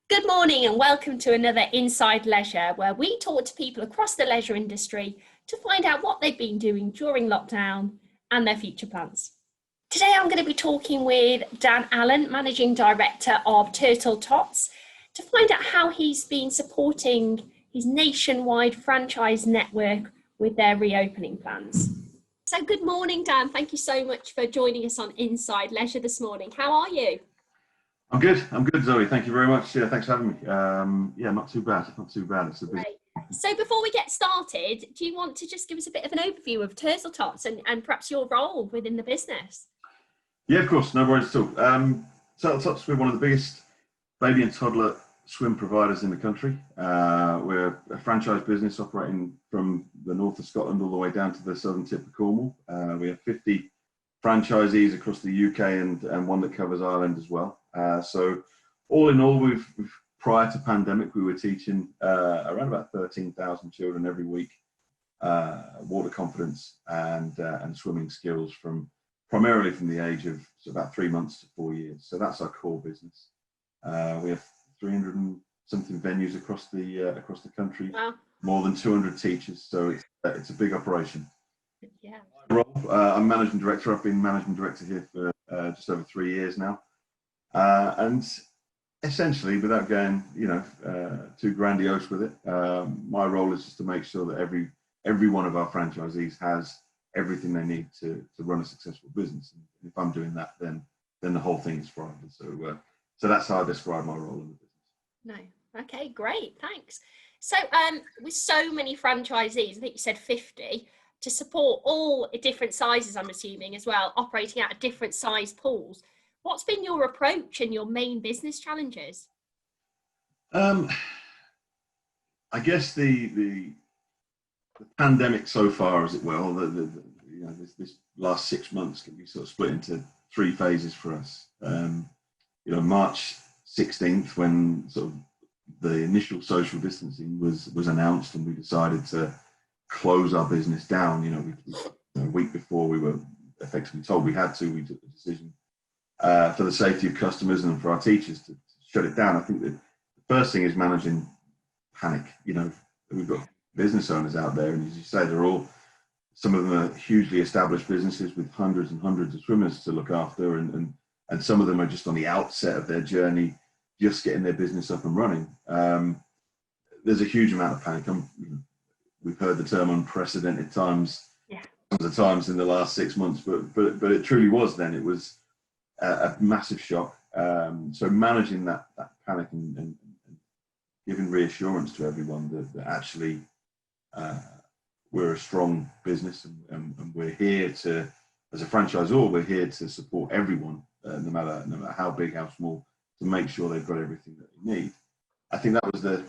Good morning and welcome to another Inside Leisure, where we talk to people across the leisure industry to find out what they've been doing during lockdown and their future plans. Today I'm going to be talking with Dan Allen, Managing Director of Turtle Tots, to find out how he's been supporting his nationwide franchise network with their reopening plans. So good morning, Dan. Thank you so much for joining us on Inside Leisure this morning. How are you? I'm good, Zoe. Thank you very much. Yeah, thanks for having me. Yeah, not too bad. It's a busy. So before we get started, do you want to just give us a bit of an overview of Turtle Tots and perhaps your role within the business? Yeah, of course, no worries at all. Turtle Tots, we're one of the biggest baby and toddler swim providers in the country. We're a franchise business operating from the north of Scotland all the way down to the southern tip of Cornwall. We have 50 franchisees across the UK and one that covers Ireland as well. So all in all, we've prior to pandemic, we were teaching around about 13,000 children every week, water confidence and swimming skills primarily from the age of about 3 months to 4 years. So that's our core business. We have 300 and something venues across the country, wow. More than 200 teachers. So it's a big operation. Yeah. I'm managing director. I've been managing director here for just over 3 years now. And essentially, without going, too grandiose with it, my role is just to make sure that every one of our franchisees has everything they need to run a successful business. And if I'm doing that, then the whole thing is thriving. So that's how I describe my role in the business. No, okay, great, thanks. So with so many franchisees, I think you said 50, to support all different sizes, I'm assuming as well, operating out of different size pools. What's been your approach and your main business challenges? I guess the pandemic so far, as it will, this last 6 months can be sort of split into 3 phases for us. March 16th, when sort of the initial social distancing was announced, and we decided to close our business down. A week before we were effectively told we had to, we took the decision for the safety of customers and for our teachers to shut it down. I think that the first thing is managing panic. We've got business owners out there, and as you say, some of them are hugely established businesses with hundreds and hundreds of swimmers to look after, and some of them are just on the outset of their journey, just getting their business up and running. There's a huge amount of panic. We've heard the term unprecedented times, tons of times in the last 6 months, but it truly was then. It was a massive shock. So managing that panic and giving reassurance to everyone that actually we're a strong business and we're here to, as a franchisor, we're here to support everyone, no matter how big, how small, to make sure they've got everything that they need. I think that was the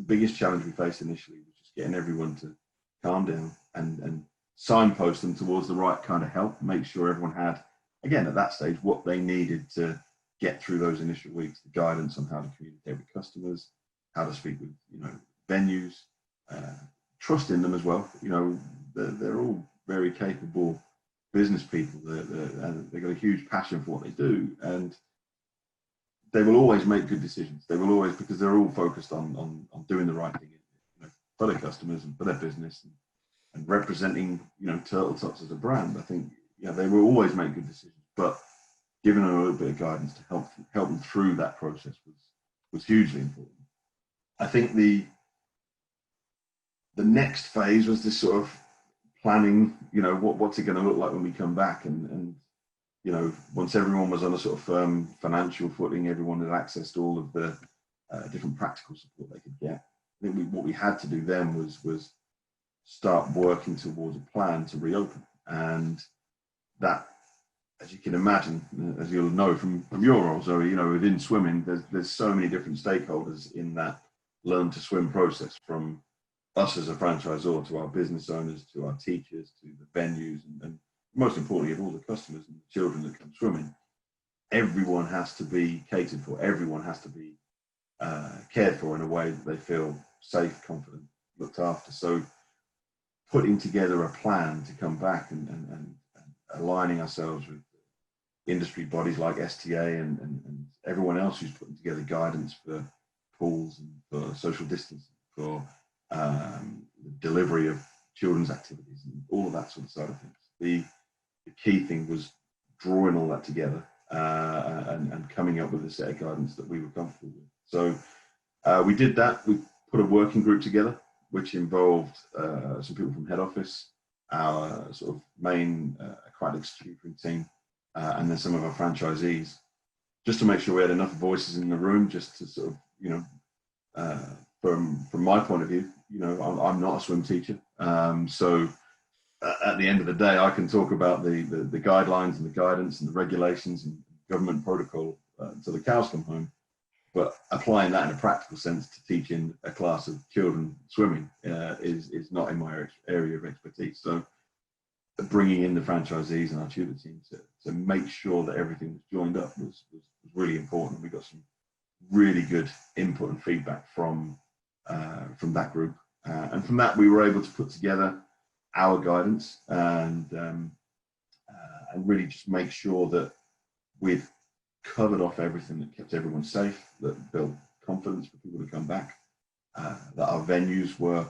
biggest challenge we faced initially, was just getting everyone to calm down and signpost them towards the right kind of help, make sure everyone had, again, at that stage, what they needed to get through those initial weeks, the guidance on how to communicate with customers, how to speak with, venues, trust in them as well. They're all very capable business people. They've got a huge passion for what they do, and they will always make good decisions. They will always, because they're all focused on doing the right thing for their customers and for their business and representing, Turtle Tots as a brand. I think, they will always make good decisions, but giving them a little bit of guidance to help them through that process was hugely important. I think the next phase was this sort of planning, what's it going to look like when we come back, and once everyone was on a sort of firm financial footing, everyone had access to all of the different practical support they could get. I think what we had to do then was start working towards a plan to reopen, and that, as you can imagine, as you'll know from your role, Zoe, within swimming, there's so many different stakeholders in that learn to swim process, from us as a franchisor to our business owners, to our teachers, to the venues, and most importantly, of all the customers and the children that come swimming. Everyone has to be catered for. Everyone has to be cared for in a way that they feel safe, confident, looked after. So putting together a plan to come back and aligning ourselves with industry bodies like STA and everyone else who's putting together guidance for pools and for social distancing, for the delivery of children's activities and all of that sort of side of things. The key thing was drawing all that together and coming up with a set of guidance that we were comfortable with. So we did that. We put a working group together, which involved some people from head office, our sort of main aquatics tutoring team, and then some of our franchisees, just to make sure we had enough voices in the room, just to sort of, you know, from my point of view, you know, I'm not a swim teacher, so at the end of the day, I can talk about the guidelines and the guidance and the regulations and government protocol until the cows come home. But applying that in a practical sense to teaching a class of children swimming is not in my area of expertise. So bringing in the franchisees and our tutor team to make sure that everything was joined up was really important. We got some really good input and feedback from that group. And from that, we were able to put together our guidance and really just make sure that we'd covered off everything that kept everyone safe, that built confidence for people to come back, that our venues were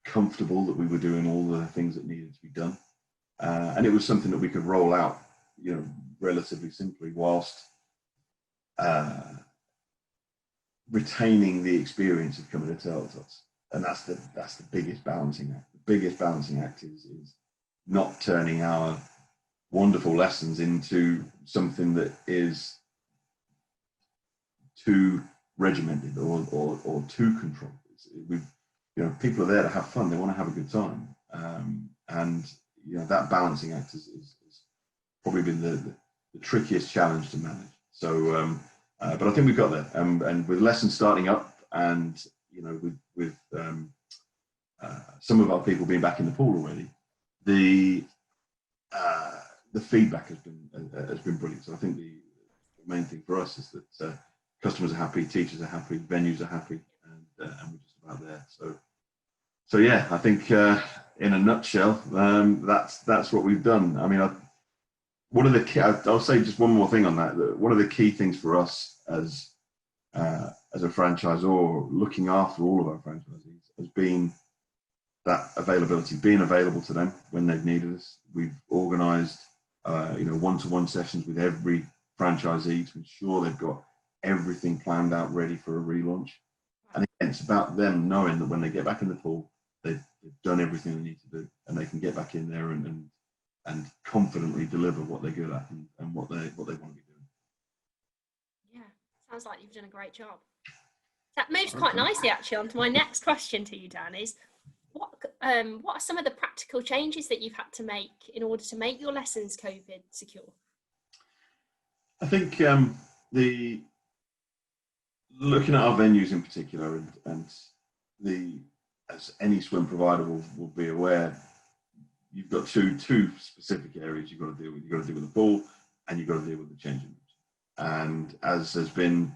comfortable, that we were doing all the things that needed to be done. And it was something that we could roll out, you know, relatively simply whilst retaining the experience of coming to Turtle Tots. And that's the biggest balancing act. The biggest balancing act is not turning our wonderful lessons into something that is too regimented or too controlled. You know, people are there to have fun. They want to have a good time, and you know, that balancing act is probably been the trickiest challenge to manage. So, but I think we've got there, and with lessons starting up, and you know, with some of our people being back in the pool already, the feedback has been brilliant. So I think the main thing for us is that customers are happy, teachers are happy, venues are happy, and we're just about there. So yeah, I think in a nutshell, that's what we've done. I mean, one of the key, I'll say just one more thing on that. One of the key things for us as a franchisor, looking after all of our franchisees, has been that availability, being available to them when they've needed us. We've organised, you know, one-to-one sessions with every franchisee to ensure they've got everything planned out, ready for a relaunch. And again, it's about them knowing that when they get back in the pool, they've done everything they need to do, and they can get back in there and confidently deliver what they're good at and what they want to be doing. Yeah, sounds like you've done a great job. That moves quite nicely actually onto my next question to you, Dan, is what are some of the practical changes that you've had to make in order to make your lessons COVID secure? I think looking at our venues in particular, and as any swim provider will be aware, you've got two specific areas you've got to deal with. You've got to deal with the pool, and you've got to deal with the changing rooms. And as has been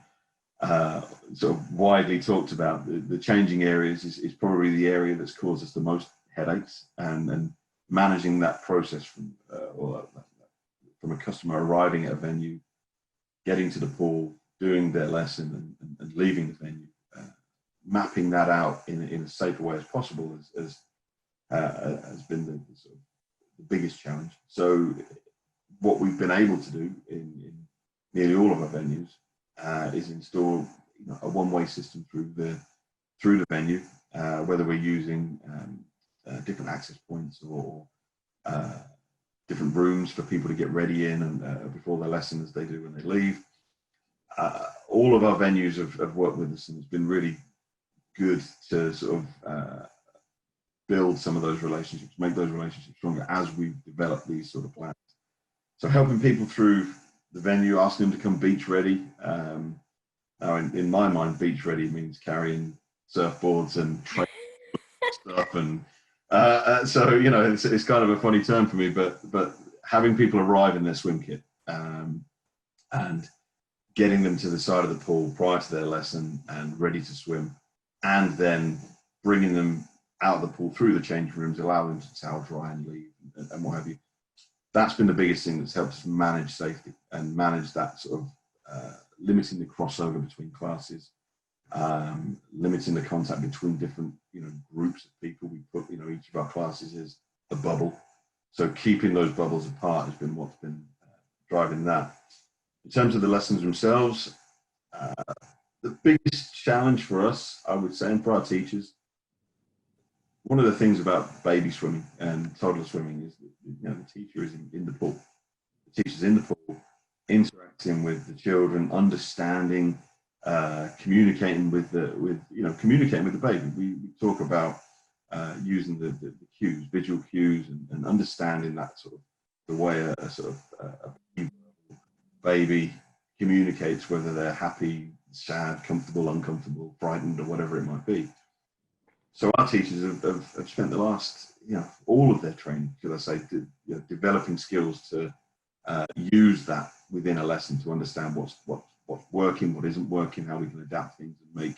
sort of widely talked about, the changing areas is probably the area that's caused us the most headaches, and managing that process from a customer arriving at a venue, getting to the pool, doing their lesson and leaving the venue, mapping that out in as safe a way as possible has been the biggest challenge. So what we've been able to do in nearly all of our venues is install, you know, a one-way system through the venue, whether we're using different access points or different rooms for people to get ready in and before their lesson as they do when they leave. All of our venues have worked with us, and it's been really good to sort of build some of those relationships, make those relationships stronger as we develop these sort of plans. So helping people through the venue, asking them to come beach ready. Now, in my mind, beach ready means carrying surfboards and stuff, and so you know, it's kind of a funny term for me, but having people arrive in their swim kit and getting them to the side of the pool prior to their lesson and ready to swim, and then bringing them out of the pool through the change rooms, allow them to towel dry and leave and what have you. That's been the biggest thing that's helped us manage safety and manage that sort of limiting the crossover between classes, limiting the contact between different, groups of people. We put, each of our classes is a bubble. So keeping those bubbles apart has been what's been driving that. In terms of the lessons themselves, the biggest challenge for us, I would say, and for our teachers, one of the things about baby swimming and toddler swimming is that, the teacher is in the pool. The teacher's in the pool, interacting with the children, understanding, communicating with the baby. We talk about using the cues, visual cues, and understanding that sort of the way a baby communicates, whether they're happy, sad, comfortable, uncomfortable, frightened, or whatever it might be. So our teachers have spent the last, all of their training, should I say, developing skills to use that within a lesson to understand what's working, what isn't working, how we can adapt things and make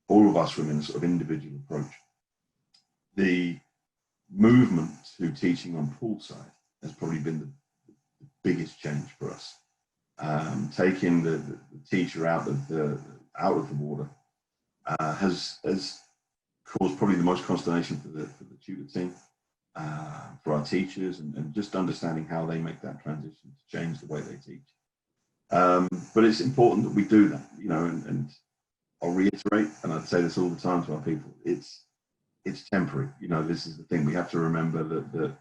all of our swimming a sort of individual approach. The movement to teaching on poolside has probably been the biggest change for us. Taking the teacher out of the water has caused probably the most consternation for the tutor team, for our teachers, and just understanding how they make that transition to change the way they teach. But it's important that we do that, and I'll reiterate, and I'd say this all the time to our people, it's temporary. This is the thing. We have to remember that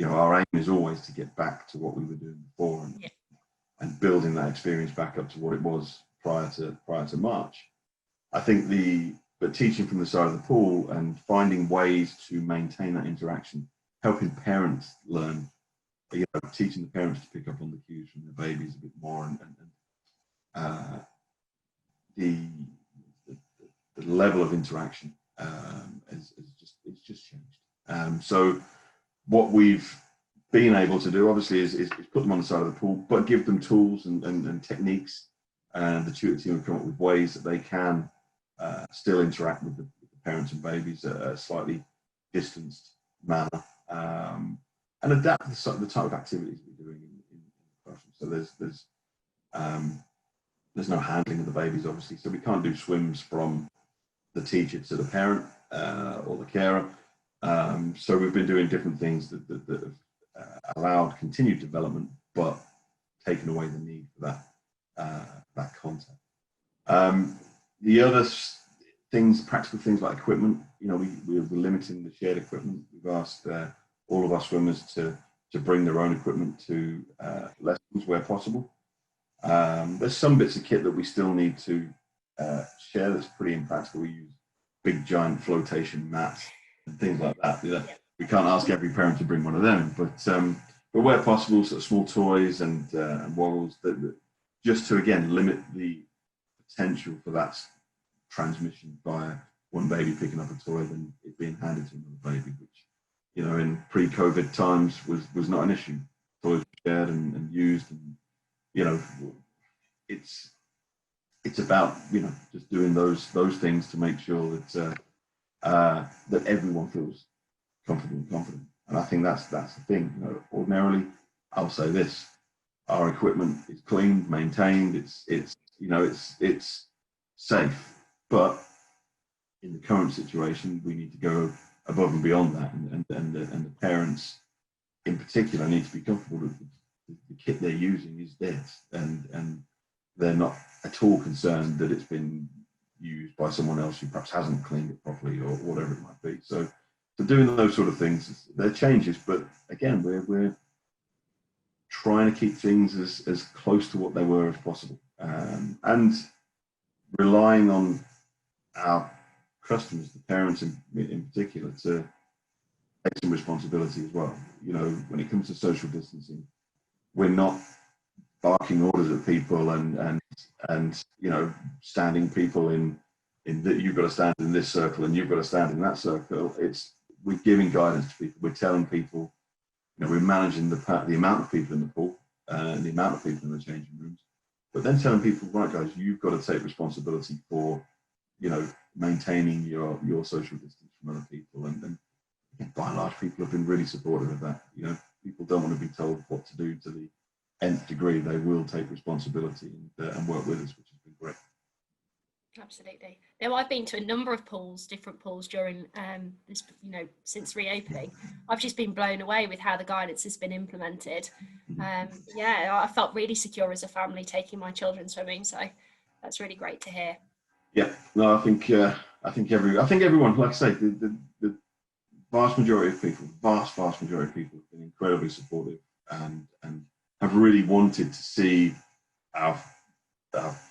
our aim is always to get back to what we were doing before, and building that experience back up to what it was prior to March. I think but teaching from the side of the pool and finding ways to maintain that interaction, helping parents learn, teaching the parents to pick up on the cues from their babies a bit more, and the level of interaction it's just changed. So what we've been able to do, obviously, is put them on the side of the pool, but give them tools and techniques, and the tutor team will come up with ways that they can still interact with the parents and babies at a slightly distanced manner, and adapt the type of activities we're doing in the classroom. So there's no handling of the babies, obviously, so we can't do swims from the teacher to the parent or the carer. So we've been doing different things that have allowed continued development, but taken away the need for that contact. The other things, practical things like equipment, we're limiting the shared equipment. We've asked all of our swimmers to bring their own equipment to lessons where possible. There's some bits of kit that we still need to share that's pretty impractical. We use big giant flotation mats and things like that. We can't ask every parent to bring one of them, but where possible, sort of small toys and waddles that just to again limit the potential for that transmission via one baby picking up a toy and it being handed to another baby, which in pre-COVID times was not an issue. Toys were shared and used, and it's about just doing those things to make sure that that everyone feels comfortable and confident. And I think that's the thing. Ordinarily, I'll say this: our equipment is clean, maintained. It's safe. But in the current situation, we need to go above and beyond that, and the parents, in particular, need to be comfortable that the kit they're using is theirs, and they're not at all concerned that it's been used by someone else who perhaps hasn't cleaned it properly or whatever it might be. So doing those sort of things, they're changes, but again, we're trying to keep things as close to what they were as possible, and relying on our customers, the parents in particular, to take some responsibility as well. When it comes to social distancing, we're not barking orders at people and standing people in that you've got to stand in this circle and you've got to stand in that circle. We're giving guidance to people. We're telling people, we're managing the amount of people in the pool and the amount of people in the changing rooms, but then telling people, right, guys, you've got to take responsibility for, maintaining your social distance from other people. And by and large, people have been really supportive of that. People don't want to be told what to do to the nth degree. They will take responsibility and work with us, which has been great. Absolutely. Now, I've been to a number of pools, different pools during this, since reopening. I've just been blown away with how the guidance has been implemented. Yeah, I felt really secure as a family taking my children swimming, so that's really great to hear. Yeah, no, I think everyone, like I say, the vast majority of people, vast majority of people have been incredibly supportive and have really wanted to see our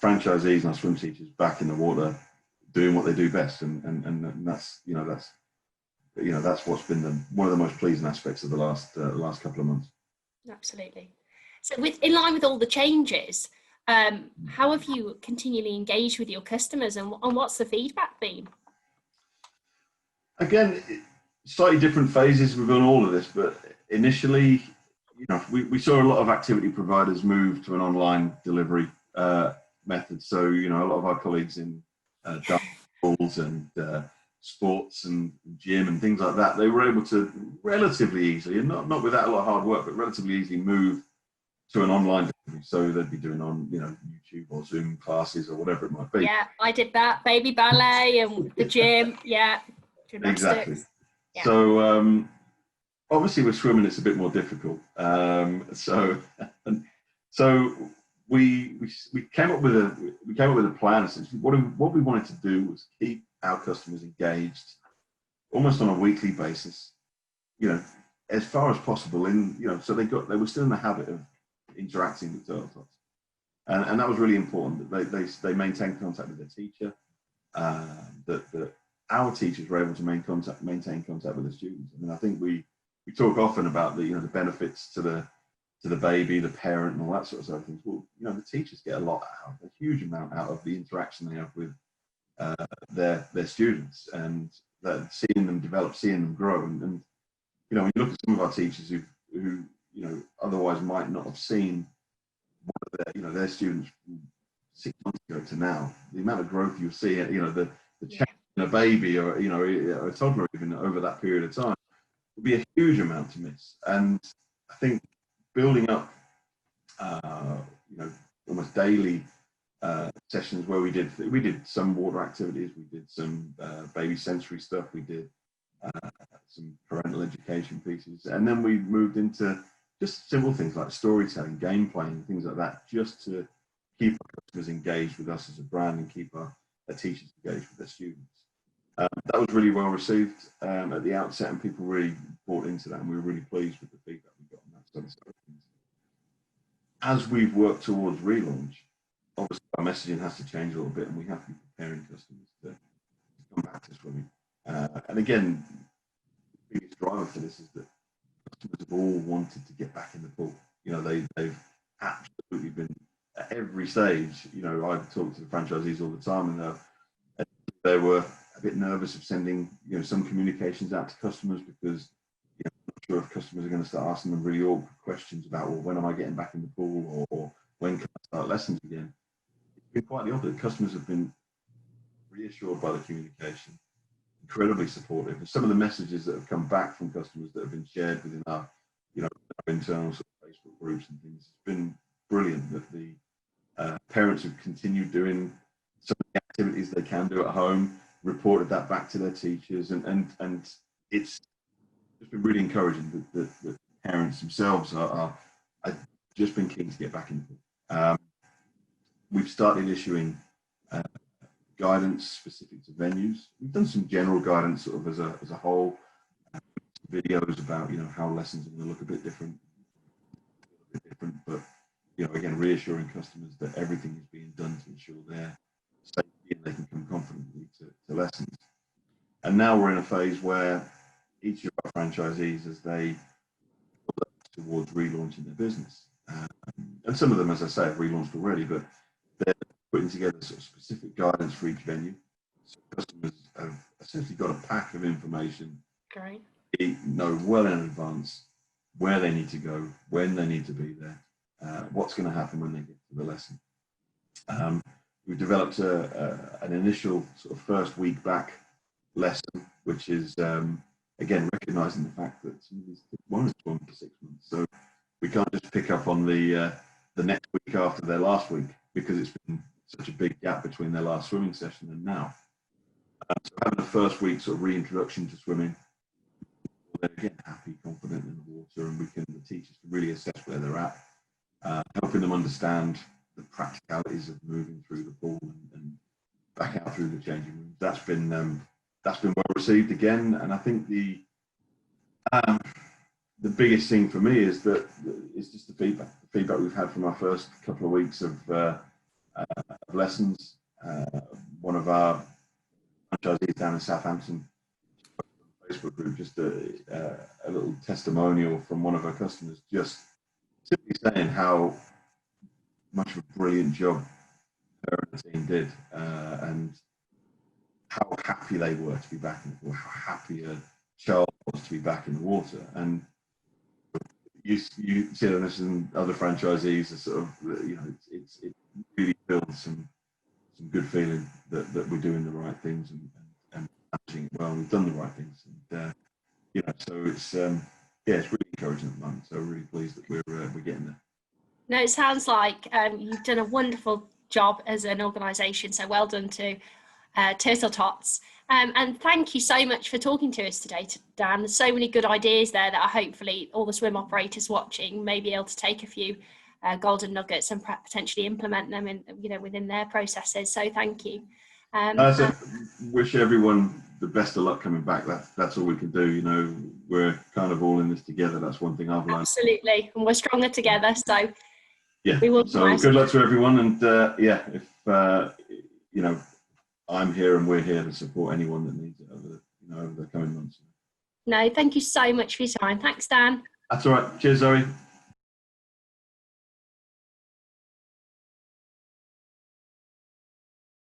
franchisees and our swim teachers back in the water doing what they do best, and that's what's been one of the most pleasing aspects of the last couple of months. Absolutely. So, in line with all the changes, how have you continually engaged with your customers, and what's the feedback been? Again, slightly different phases within all of this, but initially, we saw a lot of activity providers move to an online delivery method. So, a lot of our colleagues in pools and sports and gym and things like that, they were able to relatively easily, and not without a lot of hard work, but relatively easily move to an online delivery. So they'd be doing on, YouTube or Zoom classes or whatever it might be. Yeah, I did that. Baby ballet and the gym. Yeah. Exactly. Yeah. So obviously with swimming it's a bit more difficult. So we came up with a plan. Essentially, what we wanted to do was keep our customers engaged almost on a weekly basis, as far as possible. So they were still in the habit of interacting with Turtle Tots, and that was really important that they maintained contact with their teacher. That our teachers were able to maintain contact with the students. I mean, I think we talk often about the benefits to the baby, the parent, and all that sort of stuff. Well, the teachers get a huge amount out of the interaction they have with their students, and that seeing them develop, seeing them grow, and when you look at some of our teachers who otherwise might not have seen one of their students 6 months ago to now, the amount of growth you'll see, the change in a baby or a toddler even over that period of time would be a huge amount to miss. And I think building up almost daily sessions where we did some water activities, we did some baby sensory stuff, we did some parental education pieces, and then we moved into just simple things like storytelling, game playing, things like that, just to keep our customers engaged with us as a brand and keep our teachers engaged with their students. That was really well received at the outset, and people really bought into that, and we were really pleased with the feedback we got on that side of things. As we've worked towards relaunch, obviously our messaging has to change a little bit, and we have to be preparing customers to come back to swimming. And again, the biggest driver for this is that customers have all wanted to get back in the pool. They've absolutely been at every stage. I've talked to the franchisees all the time, and they were a bit nervous of sending some communications out to customers because I'm not sure if customers are going to start asking them really awkward questions about, well, when am I getting back in the pool, or when can I start lessons again? It's been quite the opposite. Customers have been reassured by the communication, incredibly supportive. And some of the messages that have come back from customers that have been shared within our internal sort of Facebook groups and things, it's been brilliant that the parents have continued doing some of the activities they can do at home, reported that back to their teachers, and it's just been really encouraging that parents themselves are just been keen to get back in. We've started issuing guidance specific to venues. We've done some general guidance sort of as a whole, videos about how lessons are going to look a bit different, but again, reassuring customers that everything is being done to ensure their safety and they can come confidently to lessons. And now we're in a phase where each of our franchisees, as they look towards relaunching their business, and some of them, as I say, have relaunched already, but they're putting together sort of specific guidance for each venue. So customers have essentially got a pack of information. Great. They know well in advance where they need to go, when they need to be there, what's going to happen when they get to the lesson. We've developed an initial sort of first week back lesson, which is again recognising the fact that some of these kids won't swim for 6 months, so we can't just pick up on the next week after their last week, because it's been such a big gap between their last swimming session and now. So having the first week sort of reintroduction to swimming, they're again happy, confident in the water, and the teachers can really assess where they're at, helping them understand the practicalities of moving through the pool and back out through the changing rooms. That's been well received again, and I think the biggest thing for me is that it's just the feedback we've had from our first couple of weeks of lessons. One of our franchisees down in Southampton, Facebook group, just a little testimonial from one of our customers, just simply saying how much of a brilliant job her and the team did, and how happy they were to be back in the water, how happy a child was to be back in the water. And you see this in other franchisees, sort of, it really builds some good feeling that we're doing the right things and managing it well. We've done the right things, and so it's it's really encouraging at the moment. So we're really pleased that we're getting there. No, it sounds like you've done a wonderful job as an organisation. So well done to Turtle Tots. And thank you so much for talking to us today, Dan. There's so many good ideas there that hopefully all the swim operators watching may be able to take a few golden nuggets and potentially implement them in, within their processes. So thank you. I wish everyone the best of luck coming back. That's all we can do. We're kind of all in this together. That's one thing I've learned. Absolutely, and we're stronger together. So yeah, we will. So good luck to everyone, and if I'm here and we're here to support anyone that needs it over the coming months. No, thank you so much for your time. Thanks, Dan. That's all right. Cheers, Zoe.